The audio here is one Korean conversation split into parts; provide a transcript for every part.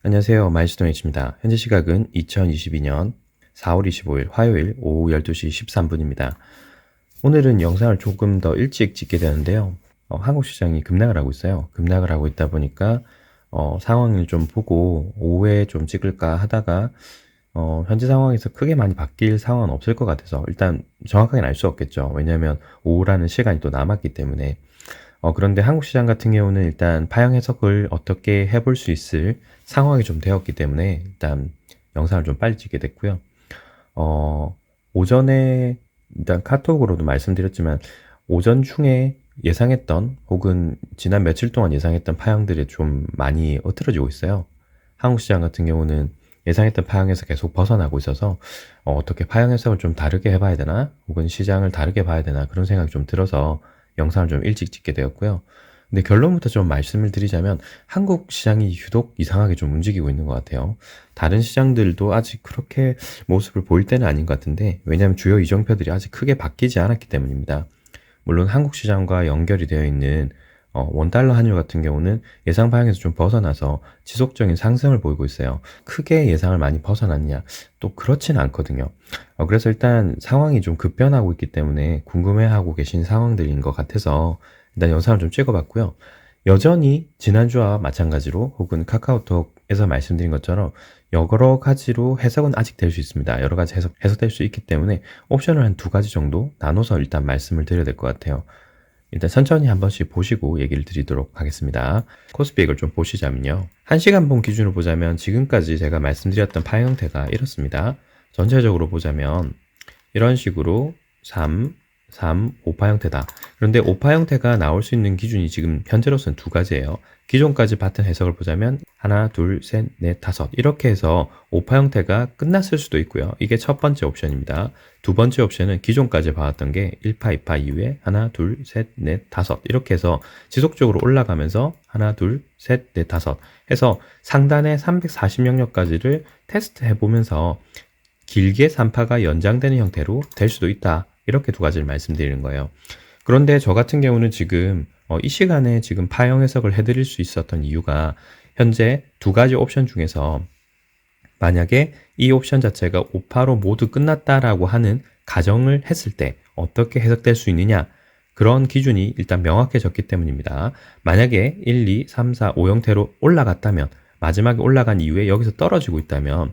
안녕하세요. 마이스톤H입니다. 현재 시각은 2022년 4월 25일 화요일 오후 12시 13분입니다. 오늘은 영상을 조금 더 일찍 찍게 되는데요. 한국 시장이 급락을 하고 있어요. 급락을 하고 있다 보니까 상황을 좀 보고 오후에 좀 찍을까 하다가 현재 상황에서 크게 많이 바뀔 상황은 없을 것 같아서 일단 정확하게는 알 수 없겠죠. 왜냐하면 오후라는 시간이 또 남았기 때문에 그런데 한국 시장 같은 경우는 일단 파형 해석을 어떻게 해볼 수 있을 상황이 좀 되었기 때문에 일단 영상을 좀 빨리 찍게 됐고요. 오전에 일단 카톡으로도 말씀드렸지만 오전 중에 예상했던 혹은 지난 며칠 동안 예상했던 파형들이 좀 많이 흐트러지고 있어요. 한국 시장 같은 경우는 예상했던 파형에서 계속 벗어나고 있어서 어떻게 파형 해석을 좀 다르게 해봐야 되나 혹은 시장을 다르게 봐야 되나 그런 생각이 좀 들어서 영상을 좀 일찍 찍게 되었고요. 근데 결론부터 좀 말씀을 드리자면 한국 시장이 유독 이상하게 좀 움직이고 있는 것 같아요. 다른 시장들도 아직 그렇게 모습을 보일 때는 아닌 것 같은데 왜냐하면 주요 이정표들이 아직 크게 바뀌지 않았기 때문입니다. 물론 한국 시장과 연결이 되어 있는 원달러 환율 같은 경우는 예상 방향에서 좀 벗어나서 지속적인 상승을 보이고 있어요. 크게 예상을 많이 벗어났냐? 또 그렇진 않거든요. 그래서 일단 상황이 좀 급변하고 있기 때문에 궁금해하고 계신 상황들인 것 같아서 일단 영상을 좀 찍어봤고요. 여전히 지난주와 마찬가지로 혹은 카카오톡에서 말씀드린 것처럼 여러 가지로 해석은 아직 될 수 있습니다. 여러 가지 해석될 수 있기 때문에 옵션을 한 두 가지 정도 나눠서 일단 말씀을 드려야 될 것 같아요. 일단 천천히 한 번씩 보시고 얘기를 드리도록 하겠습니다. 코스피액을 좀 보시자면요. 1시간봉 기준으로 보자면 지금까지 제가 말씀드렸던 파형 형태가 이렇습니다. 전체적으로 보자면 이런 식으로 3, 5파 형태다. 그런데 5파 형태가 나올 수 있는 기준이 지금 현재로서는 두 가지예요. 기존까지 봤던 해석을 보자면 하나, 둘, 셋, 넷, 다섯 이렇게 해서 5파 형태가 끝났을 수도 있고요. 이게 첫 번째 옵션입니다. 두 번째 옵션은 기존까지 봐왔던 게 1파, 2파 이후에 하나, 둘, 셋, 넷, 다섯 이렇게 해서 지속적으로 올라가면서 하나, 둘, 셋, 넷, 다섯 해서 상단의 340 영역까지를 테스트 해보면서 길게 3파가 연장되는 형태로 될 수도 있다. 이렇게 두 가지를 말씀드리는 거예요. 그런데 저 같은 경우는 지금 이 시간에 지금 파형 해석을 해드릴 수 있었던 이유가 현재 두 가지 옵션 중에서 만약에 이 옵션 자체가 5파로 모두 끝났다라고 하는 가정을 했을 때 어떻게 해석될 수 있느냐 그런 기준이 일단 명확해졌기 때문입니다. 만약에 1, 2, 3, 4, 5 형태로 올라갔다면 마지막에 올라간 이후에 여기서 떨어지고 있다면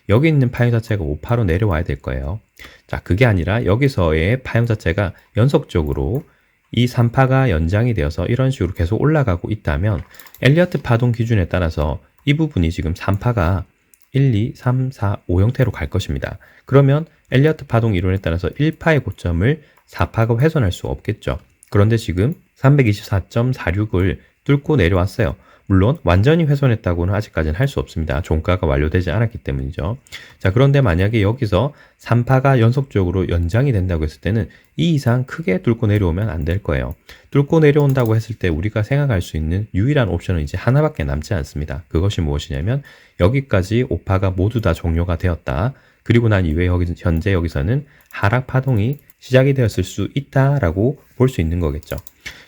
여기 있는 파형 자체가 5파로 내려와야 될 거예요. 자, 그게 아니라 여기서의 파형 자체가 연속적으로 이 3파가 연장이 되어서 이런 식으로 계속 올라가고 있다면 엘리어트 파동 기준에 따라서 이 부분이 지금 3파가 1, 2, 3, 4, 5 형태로 갈 것입니다. 그러면 엘리어트 파동 이론에 따라서 1파의 고점을 4파가 훼손할 수 없겠죠. 그런데 지금 324.46을 뚫고 내려왔어요. 물론 완전히 훼손했다고는 아직까지는 할 수 없습니다. 종가가 완료되지 않았기 때문이죠. 자, 그런데 만약에 여기서 3파가 연속적으로 연장이 된다고 했을 때는 이 이상 크게 뚫고 내려오면 안 될 거예요. 뚫고 내려온다고 했을 때 우리가 생각할 수 있는 유일한 옵션은 이제 하나밖에 남지 않습니다. 그것이 무엇이냐면 여기까지 5파가 모두 다 종료가 되었다. 그리고 난 이후에 현재 여기서는 하락 파동이 시작이 되었을 수 있다라고 볼 수 있는 거겠죠.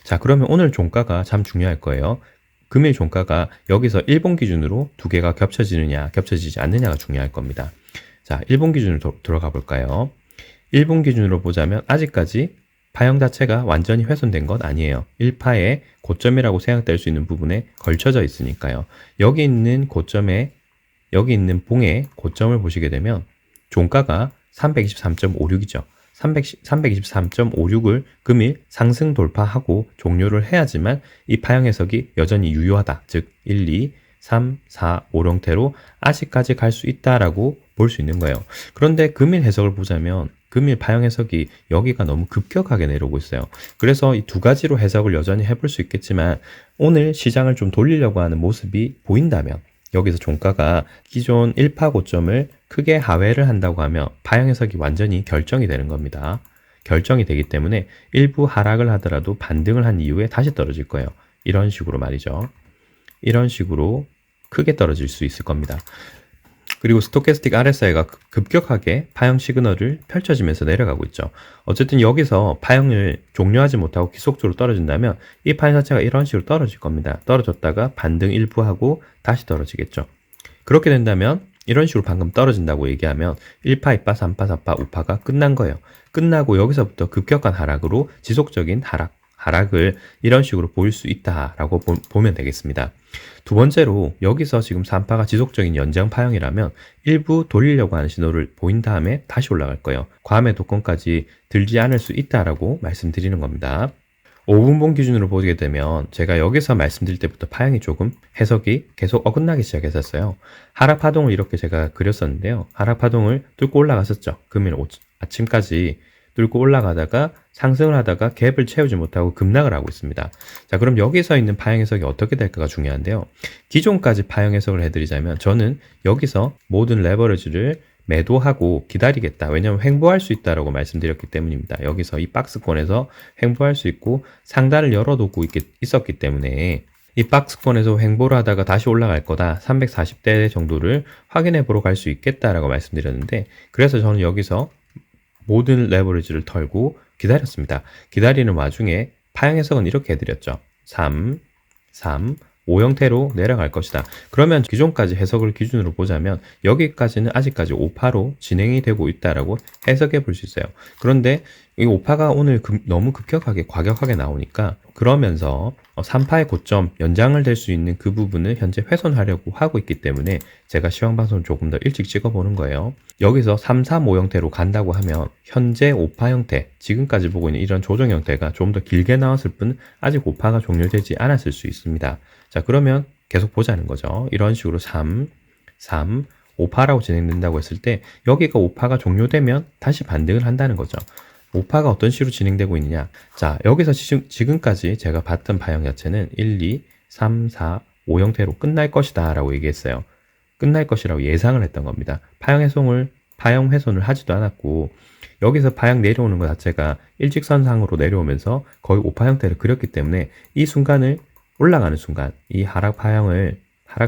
자, 그러면 오늘 종가가 참 중요할 거예요. 금일 종가가 여기서 일본 기준으로 두 개가 겹쳐지느냐 겹쳐지지 않느냐가 중요할 겁니다. 자, 일본 기준으로 들어가 볼까요? 일본 기준으로 보자면 아직까지 파형 자체가 완전히 훼손된 건 아니에요. 1파의 고점이라고 생각될 수 있는 부분에 걸쳐져 있으니까요. 여기 있는 봉의 고점을 보시게 되면 종가가 323.56이죠. 323.56을 금일 상승 돌파하고 종료를 해야지만 이 파형 해석이 여전히 유효하다. 즉 1, 2, 3, 4, 5 형태로 아직까지 갈 수 있다라고 볼 수 있는 거예요. 그런데 금일 해석을 보자면 금일 파형 해석이 여기가 너무 급격하게 내려오고 있어요. 그래서 이 두 가지로 해석을 여전히 해볼 수 있겠지만 오늘 시장을 좀 돌리려고 하는 모습이 보인다면 여기서 종가가 기존 1파 고점을 크게 하회를 한다고 하면 파형 해석이 완전히 결정이 되는 겁니다. 결정이 되기 때문에 일부 하락을 하더라도 반등을 한 이후에 다시 떨어질 거예요. 이런 식으로 말이죠. 이런 식으로 크게 떨어질 수 있을 겁니다. 그리고 스토캐스틱 RSI가 급격하게 파형 시그널을 펼쳐지면서 내려가고 있죠. 어쨌든 여기서 파형을 종료하지 못하고 지속적으로 떨어진다면 이 파형 자체가 이런 식으로 떨어질 겁니다. 떨어졌다가 반등 일부 하고 다시 떨어지겠죠. 그렇게 된다면 이런 식으로 방금 떨어진다고 얘기하면 1파, 2파, 3파, 4파, 5파가 끝난 거예요. 끝나고 여기서부터 급격한 하락으로 지속적인 하락을 이런 식으로 보일 수 있다라고 보면 되겠습니다. 두 번째로 여기서 지금 3파가 지속적인 연장 파형이라면 일부 돌리려고 하는 신호를 보인 다음에 다시 올라갈 거예요. 과매도권까지 들지 않을 수 있다라고 말씀드리는 겁니다. 5분봉 기준으로 보게 되면 제가 여기서 말씀드릴 때부터 파형이 조금 해석이 계속 어긋나기 시작했었어요. 하락 파동을 이렇게 제가 그렸었는데요. 하락 파동을 뚫고 올라갔었죠. 금일 아침까지 뚫고 올라가다가 상승을 하다가 갭을 채우지 못하고 급락을 하고 있습니다. 자, 그럼 여기서 있는 파형 해석이 어떻게 될까가 중요한데요. 기존까지 파형 해석을 해드리자면 저는 여기서 모든 레버리지를 매도하고 기다리겠다. 왜냐하면 횡보할 수 있다라고 말씀드렸기 때문입니다. 여기서 이 박스권에서 횡보할 수 있고 상단을 열어두고 있었기 때문에 이 박스권에서 횡보를 하다가 다시 올라갈 거다. 340대 정도를 확인해 보러 갈 수 있겠다라고 말씀드렸는데 그래서 저는 여기서 모든 레버리지를 털고 기다렸습니다. 기다리는 와중에 파형 해석은 이렇게 해드렸죠. 3, 5 형태로 내려갈 것이다. 그러면 기존까지 해석을 기준으로 보자면 여기까지는 아직까지 5파로 진행이 되고 있다라고 해석해 볼 수 있어요. 그런데 이 5파가 오늘 너무 급격하게 과격하게 나오니까 그러면서 3파의 고점 연장을 될 수 있는 그 부분을 현재 훼손하려고 하고 있기 때문에 제가 시황방송을 조금 더 일찍 찍어보는 거예요. 여기서 3, 4, 5 형태로 간다고 하면 현재 5파 형태, 지금까지 보고 있는 이런 조정 형태가 좀 더 길게 나왔을 뿐 아직 5파가 종료되지 않았을 수 있습니다. 자, 그러면 계속 보자는 거죠. 이런 식으로 3, 5파라고 진행된다고 했을 때 여기가 5파가 종료되면 다시 반등을 한다는 거죠. 5파가 어떤 식으로 진행되고 있느냐. 자, 여기서 지금까지 제가 봤던 파형 자체는 1, 2, 3, 4, 5 형태로 끝날 것이다 라고 얘기했어요. 끝날 것이라고 예상을 했던 겁니다. 파형 훼손을 하지도 않았고 여기서 파형 내려오는 것 자체가 일직선상으로 내려오면서 거의 5파 형태를 그렸기 때문에 이 순간을 올라가는 순간 이 하락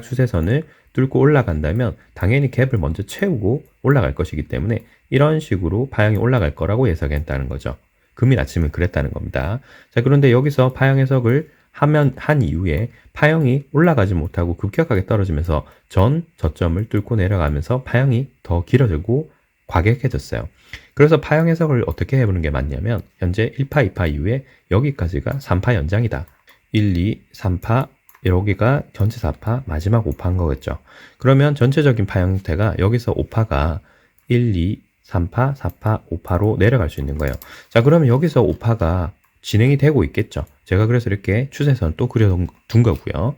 추세선을 뚫고 올라간다면 당연히 갭을 먼저 채우고 올라갈 것이기 때문에 이런 식으로 파형이 올라갈 거라고 예상했다는 거죠. 금일 아침은 그랬다는 겁니다. 자, 그런데 여기서 파형 해석을 한 이후에 파형이 올라가지 못하고 급격하게 떨어지면서 전 저점을 뚫고 내려가면서 파형이 더 길어지고 과격해졌어요. 그래서 파형 해석을 어떻게 해보는 게 맞냐면 현재 1파, 2파 이후에 여기까지가 3파 연장이다. 1, 2, 3파, 여기가 전체 4파, 마지막 5파인 거겠죠. 그러면 전체적인 파 형태가 여기서 5파가 1, 2, 3파, 4파, 5파로 내려갈 수 있는 거예요. 자, 그러면 여기서 5파가 진행이 되고 있겠죠. 제가 그래서 이렇게 추세선 또 그려둔 거고요.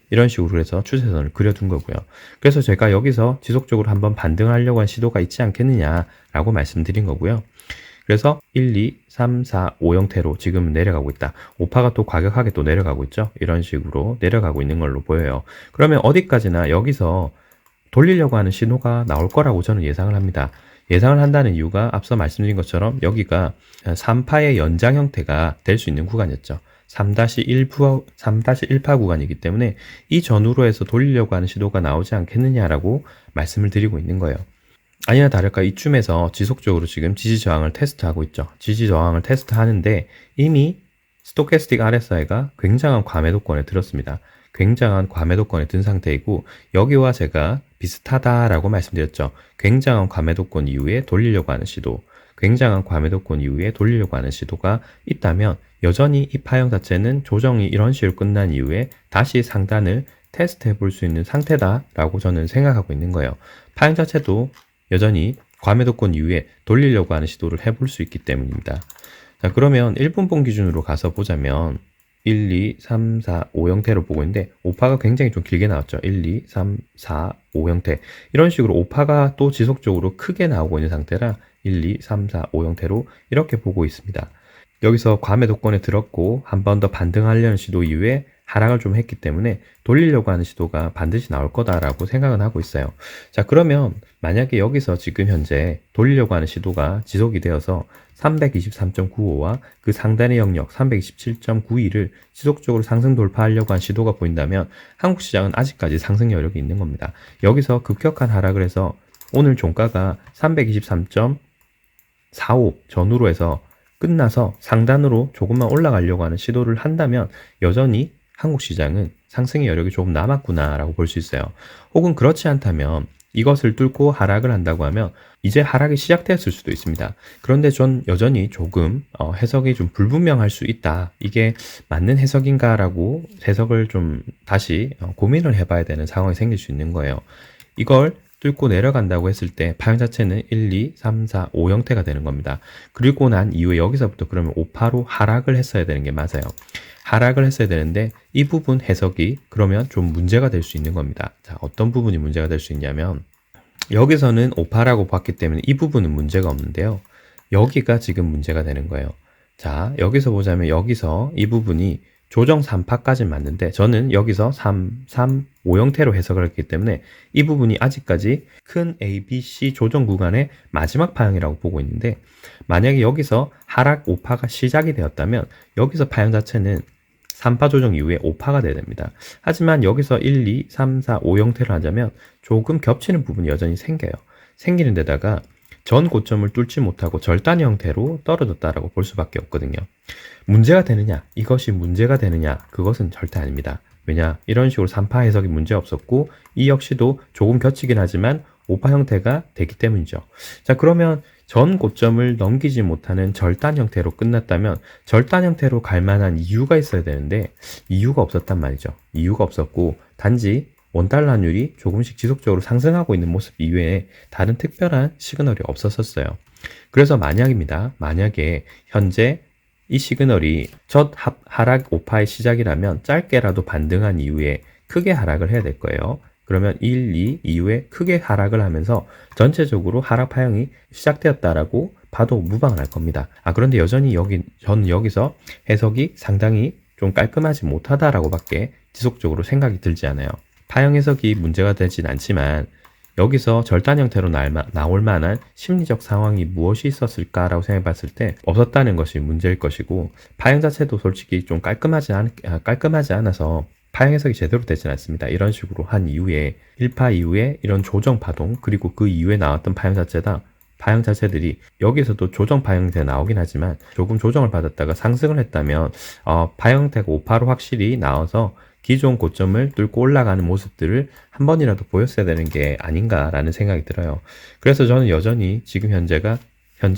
이런 식으로 해서 추세선을 그려둔 거고요. 그래서 제가 여기서 지속적으로 한번 반등하려고 한 시도가 있지 않겠느냐라고 말씀드린 거고요. 그래서 1, 2, 3, 4, 5 형태로 지금 내려가고 있다. 5파가 또 과격하게 또 내려가고 있죠. 이런 식으로 내려가고 있는 걸로 보여요. 그러면 어디까지나 여기서 돌리려고 하는 신호가 나올 거라고 저는 예상을 합니다. 예상을 한다는 이유가 앞서 말씀드린 것처럼 여기가 3파의 연장 형태가 될 수 있는 구간이었죠. 3-1파 구간이기 때문에 이 전후로 해서 돌리려고 하는 시도가 나오지 않겠느냐라고 말씀을 드리고 있는 거예요. 아니나 다를까 이쯤에서 지속적으로 지금 지지 저항을 테스트하고 있죠. 지지 저항을 테스트하는데 이미 스토캐스틱 RSI가 굉장한 과매도권에 들었습니다. 굉장한 과매도권에 든 상태이고 여기와 제가 비슷하다라고 말씀드렸죠. 굉장한 과매도권 이후에 돌리려고 하는 시도, 굉장한 과매도권 이후에 돌리려고 하는 시도가 있다면 여전히 이 파형 자체는 조정이 이런 식으로 끝난 이후에 다시 상단을 테스트해 볼 수 있는 상태다라고 저는 생각하고 있는 거예요. 파형 자체도 여전히 과매도권 이후에 돌리려고 하는 시도를 해볼 수 있기 때문입니다. 자, 그러면 1분봉 기준으로 가서 보자면 1, 2, 3, 4, 5 형태로 보고 있는데 5파가 굉장히 좀 길게 나왔죠. 1, 2, 3, 4, 5 형태. 이런 식으로 5파가 또 지속적으로 크게 나오고 있는 상태라 1, 2, 3, 4, 5 형태로 이렇게 보고 있습니다. 여기서 과매도권에 들었고 한 번 더 반등하려는 시도 이후에 하락을 좀 했기 때문에 돌리려고 하는 시도가 반드시 나올 거다라고 생각은 하고 있어요. 자, 그러면 만약에 여기서 지금 현재 돌리려고 하는 시도가 지속이 되어서 323.95와 그 상단의 영역 327.92를 지속적으로 상승 돌파하려고 한 시도가 보인다면 한국 시장은 아직까지 상승 여력이 있는 겁니다. 여기서 급격한 하락을 해서 오늘 종가가 323.45 전후로 해서 끝나서 상단으로 조금만 올라가려고 하는 시도를 한다면 여전히 한국 시장은 상승의 여력이 조금 남았구나라고 볼 수 있어요. 혹은 그렇지 않다면 이것을 뚫고 하락을 한다고 하면 이제 하락이 시작되었을 수도 있습니다. 그런데 전 여전히 조금 해석이 좀 불분명할 수 있다. 이게 맞는 해석인가라고 해석을 좀 다시 고민을 해봐야 되는 상황이 생길 수 있는 거예요. 이걸 뚫고 내려간다고 했을 때 파형 자체는 1, 2, 3, 4, 5 형태가 되는 겁니다. 그리고 난 이후에 여기서부터 그러면 5파로 하락을 했어야 되는 게 맞아요. 하락을 했어야 되는데 이 부분 해석이 그러면 좀 문제가 될 수 있는 겁니다. 자, 어떤 부분이 문제가 될 수 있냐면 여기서는 5파라고 봤기 때문에 이 부분은 문제가 없는데요. 여기가 지금 문제가 되는 거예요. 자, 여기서 보자면 여기서 이 부분이 조정 3파까지 맞는데 저는 여기서 3, 3, 5 형태로 해석을 했기 때문에 이 부분이 아직까지 큰 A, B, C 조정 구간의 마지막 파형이라고 보고 있는데 만약에 여기서 하락 5파가 시작이 되었다면 여기서 파형 자체는 3파 조정 이후에 5파가 돼야 됩니다. 하지만 여기서 1, 2, 3, 4, 5 형태로 하자면 조금 겹치는 부분이 여전히 생겨요. 생기는 데다가 전 고점을 뚫지 못하고 절단 형태로 떨어졌다라고 볼 수밖에 없거든요. 문제가 되느냐? 이것이 문제가 되느냐? 그것은 절대 아닙니다. 왜냐? 이런 식으로 3파 해석이 문제 없었고 이 역시도 조금 겹치긴 하지만 5파 형태가 되기 때문이죠. 자, 그러면 전 고점을 넘기지 못하는 절단 형태로 끝났다면 절단 형태로 갈 만한 이유가 있어야 되는데 이유가 없었단 말이죠. 이유가 없었고 단지 원달러율이 조금씩 지속적으로 상승하고 있는 모습 이외에 다른 특별한 시그널이 없었어요. 그래서 만약에 현재 이 시그널이 첫 하락 5파의 시작이라면 짧게라도 반등한 이후에 크게 하락을 해야 될 거예요. 그러면 1, 2 이후에 크게 하락을 하면서 전체적으로 하락 파형이 시작되었다라고 봐도 무방할 겁니다. 그런데 여전히 저는 여기서 해석이 상당히 좀 깔끔하지 못하다라고 밖에 지속적으로 생각이 들지 않아요. 파형 해석이 문제가 되진 않지만 여기서 절단 형태로 나올 만한 심리적 상황이 무엇이 있었을까라고 생각해 봤을 때 없었다는 것이 문제일 것이고 파형 자체도 솔직히 좀 깔끔하지 않아서 파형 해석이 제대로 되진 않습니다. 이런 식으로 한 이후에 1파 이후에 이런 조정 파동 그리고 그 이후에 나왔던 파형 자체들이 여기서도 조정 파형태 나오긴 하지만 조금 조정을 받았다가 상승을 했다면 파형태가 5파로 확실히 나와서 기존 고점을 뚫고 올라가는 모습들을 한 번이라도 보였어야 되는 게 아닌가라는 생각이 들어요. 그래서 저는 여전히 지금 현재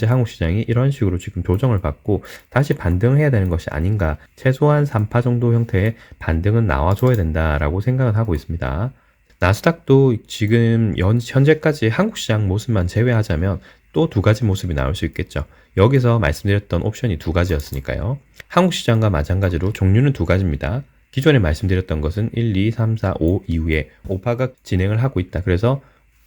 한국 시장이 이런 식으로 지금 조정을 받고 다시 반등을 해야 되는 것이 아닌가, 최소한 3파 정도 형태의 반등은 나와줘야 된다라고 생각을 하고 있습니다. 나스닥도 지금 현재까지 한국 시장 모습만 제외하자면 또 두 가지 모습이 나올 수 있겠죠. 여기서 말씀드렸던 옵션이 두 가지였으니까요. 한국 시장과 마찬가지로 종류는 두 가지입니다. 기존에 말씀드렸던 것은 1, 2, 3, 4, 5 이후에 5파가 진행을 하고 있다. 그래서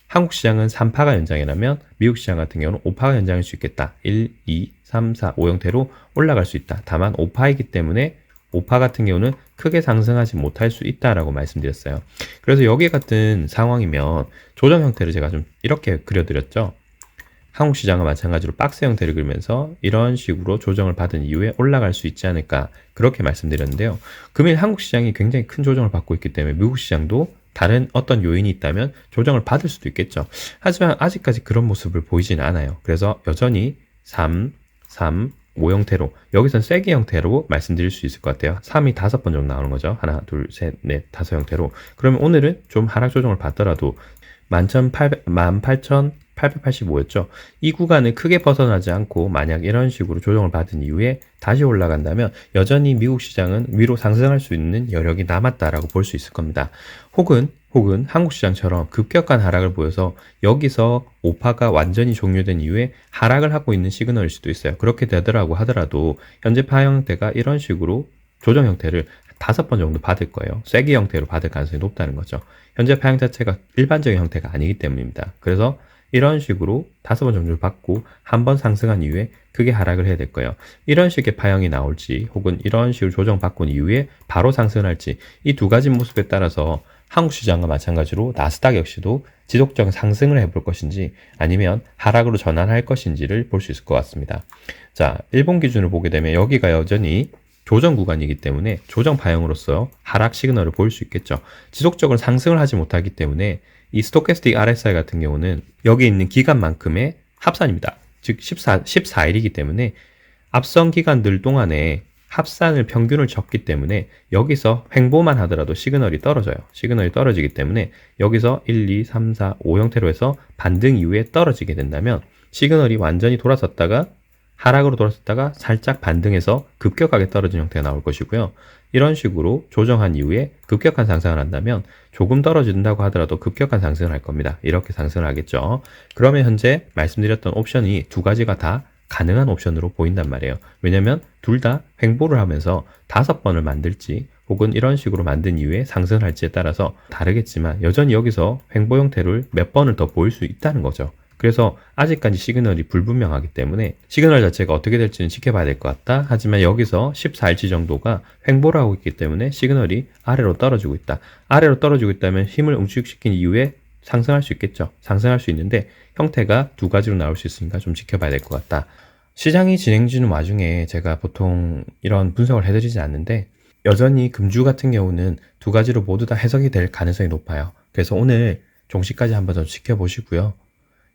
한국 시장은 3파가 연장이라면 미국 시장 같은 경우는 5파가 연장일 수 있겠다. 1, 2, 3, 4, 5 형태로 올라갈 수 있다. 다만 5파이기 때문에 5파 같은 경우는 크게 상승하지 못할 수 있다라고 말씀드렸어요. 그래서 여기 같은 상황이면 조정 형태를 제가 좀 이렇게 그려드렸죠. 한국 시장과 마찬가지로 박스 형태를 그리면서 이런 식으로 조정을 받은 이후에 올라갈 수 있지 않을까 그렇게 말씀드렸는데요. 금일 한국 시장이 굉장히 큰 조정을 받고 있기 때문에 미국 시장도 다른 어떤 요인이 있다면 조정을 받을 수도 있겠죠. 하지만 아직까지 그런 모습을 보이지는 않아요. 그래서 여전히 3, 5 형태로 여기선 쐐기 형태로 말씀드릴 수 있을 것 같아요. 3이 5번 정도 나오는 거죠. 하나, 둘, 셋, 넷, 5 형태로. 그러면 오늘은 좀 하락 조정을 받더라도 18,885였죠. 이 구간을 크게 벗어나지 않고 만약 이런 식으로 조정을 받은 이후에 다시 올라간다면 여전히 미국 시장은 위로 상승할 수 있는 여력이 남았다라고 볼 수 있을 겁니다. 혹은 한국 시장처럼 급격한 하락을 보여서 여기서 5파가 완전히 종료된 이후에 하락을 하고 있는 시그널일 수도 있어요. 그렇게 되더라고 하더라도 현재 파 형태가 이런 식으로 조정 형태를 5번 정도 받을 거예요. 쐐기 형태로 받을 가능성이 높다는 거죠. 현재 파형 자체가 일반적인 형태가 아니기 때문입니다. 그래서 이런 식으로 5번 정도를 받고 한 번 상승한 이후에 크게 하락을 해야 될 거예요. 이런 식의 파형이 나올지 혹은 이런 식으로 조정받고 이후에 바로 상승할지 이 두 가지 모습에 따라서 한국 시장과 마찬가지로 나스닥 역시도 지속적인 상승을 해볼 것인지 아니면 하락으로 전환할 것인지를 볼 수 있을 것 같습니다. 자, 일본 기준을 보게 되면 여기가 여전히 조정 구간이기 때문에 조정 파형으로서 하락 시그널을 보일 수 있겠죠. 지속적으로 상승을 하지 못하기 때문에 이 스토캐스틱 RSI 같은 경우는 여기 있는 기간만큼의 합산입니다. 즉 14일이기 때문에 앞선 기간들 동안에 합산을 평균을 적기 때문에 여기서 횡보만 하더라도 시그널이 떨어져요. 시그널이 떨어지기 때문에 여기서 1, 2, 3, 4, 5 형태로 해서 반등 이후에 떨어지게 된다면 시그널이 완전히 돌아섰다가 하락으로 돌아섰다가 살짝 반등해서 급격하게 떨어진 형태가 나올 것이고요. 이런 식으로 조정한 이후에 급격한 상승을 한다면 조금 떨어진다고 하더라도 급격한 상승을 할 겁니다. 이렇게 상승을 하겠죠. 그러면 현재 말씀드렸던 옵션이 두 가지가 다 가능한 옵션으로 보인단 말이에요. 왜냐면 둘 다 횡보를 하면서 5번을 만들지 혹은 이런 식으로 만든 이후에 상승을 할지에 따라서 다르겠지만 여전히 여기서 횡보 형태를 몇 번을 더 보일 수 있다는 거죠. 그래서 아직까지 시그널이 불분명하기 때문에 시그널 자체가 어떻게 될지는 지켜봐야 될 것 같다. 하지만 여기서 14일치 정도가 횡보를 하고 있기 때문에 시그널이 아래로 떨어지고 있다. 아래로 떨어지고 있다면 힘을 응축시킨 이후에 상승할 수 있겠죠. 상승할 수 있는데 형태가 두 가지로 나올 수 있으니까 좀 지켜봐야 될 것 같다. 시장이 진행 중인 와중에 제가 보통 이런 분석을 해드리지 않는데 여전히 금주 같은 경우는 두 가지로 모두 다 해석이 될 가능성이 높아요. 그래서 오늘 종시까지 한번 더 지켜보시고요.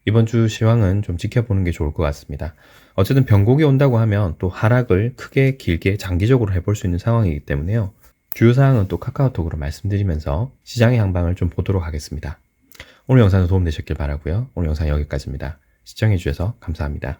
이번 주 시황은 좀 지켜보는 게 좋을 것 같습니다. 어쨌든 변곡이 온다고 하면 또 하락을 크게 길게 장기적으로 해볼 수 있는 상황이기 때문에요. 주요 사항은 또 카카오톡으로 말씀드리면서 시장의 향방을 좀 보도록 하겠습니다. 오늘 영상도 도움되셨길 바라고요. 오늘 영상 여기까지입니다. 시청해주셔서 감사합니다.